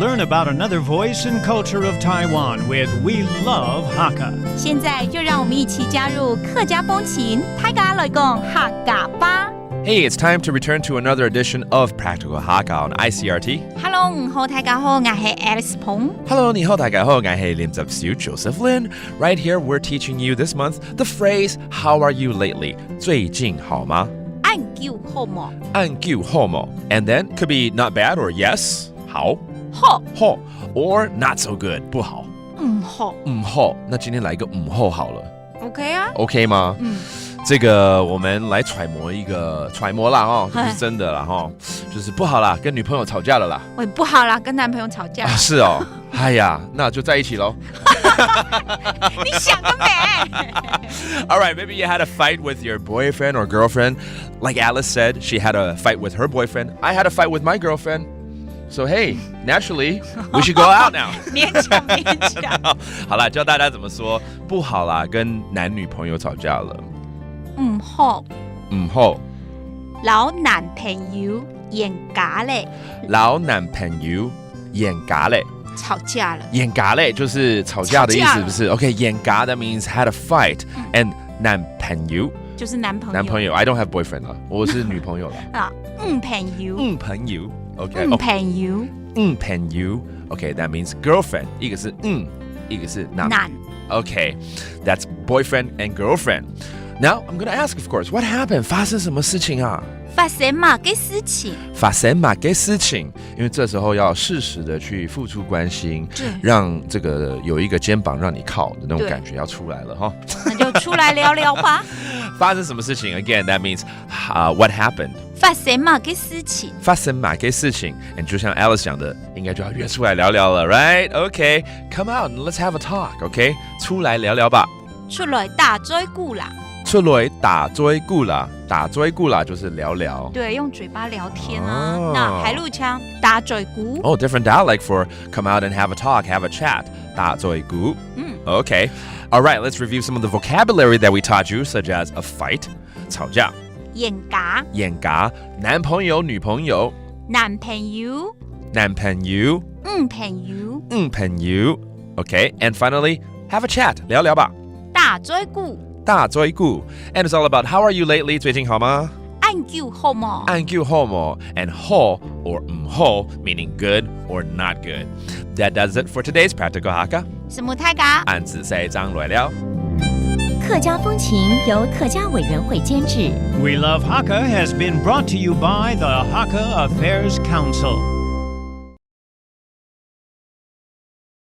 learn about another voice and culture of Taiwan with We Love Hakka. 现在就让我们一起加入客家风情，大家来讲客家吧。Hey, it's time to return to another edition of Practical Hakka on Icrt. Hello， 你好，大家好，我是 Alice Pong。Hello, 你好，大家好，我是林執小 Joseph Lin. Right here, we're teaching you this month the phrase "How are you lately?" 最近好吗？按叫好吗？按叫好吗？ And then could be not bad or yes, 好，好，好 or not so good, 不好，好，好。那今天来一个后好了 ，OK 啊 ，OK 吗？这个我们来揣摩啦哈，这不是真的啦哈，就是不好啦，跟女朋友吵架了啦。喂，不好啦，跟男朋友吵架。是哦，哎呀，那就在一起咯。你想得美。All right, maybe you had a fight with your boyfriend or girlfriend. Like Alice said, she had a fight with her boyfriend. I had a fight with my girlfriend. So hey, naturally, we should go out now. 勉强。好啦，教大家怎么说不好啦，跟男女朋友吵架了。好。老男朋友演假嘞。老男朋友演假嘞。吵架了。演假嘞就是吵架的意思，不是 ？OK， 演假 that means had a fight. And 男朋友就是男朋友。I don't have boyfriend 啦，我是女朋友了。啊，朋友。OK， 朋友。OK, that means girlfriend. 一个是一个是男。Okay, that's boyfriend and girlfriend. Now, I'm going to ask, of course, what happened? 发生什么事情啊？发生嘛个事情？发生嘛个事情？因为这时候要适时的去付出关心，让这个有一个肩膀让你靠的那种感觉要出来了哈。那就出来聊聊吧。发生什么事情 ？Again, that means what happened? 发生嘛个事情？发生嘛个事情？就像 Alice 讲的，应该就要约出来聊聊了 ，right? Okay, come out and let's have a talk. Okay, 出来聊聊吧。出来打嘴鼓啦。出来打嘴鼓啦，打嘴鼓啦就是聊聊。对，用嘴巴聊天啊。那海陆腔打嘴鼓。Oh, different dialect for come out and have a talk, have a chat. 打嘴鼓。Okay. All right, let's review some of the vocabulary that we taught you, such as a fight, 吵架。演假。男朋友、女朋友。男朋友。朋友。Okay, and finally, have a chat, 聊聊吧。打嘴鼓。And it's all about how are you lately? 最近好吗？按叫好吗？And 好 or 好 meaning good or not good. That does it for today's Practical Hakka. 什么太嘎？按字塞张来了。客家风情由客家委员会监制。We Love Hakka has been brought to you by the Hakka Affairs Council.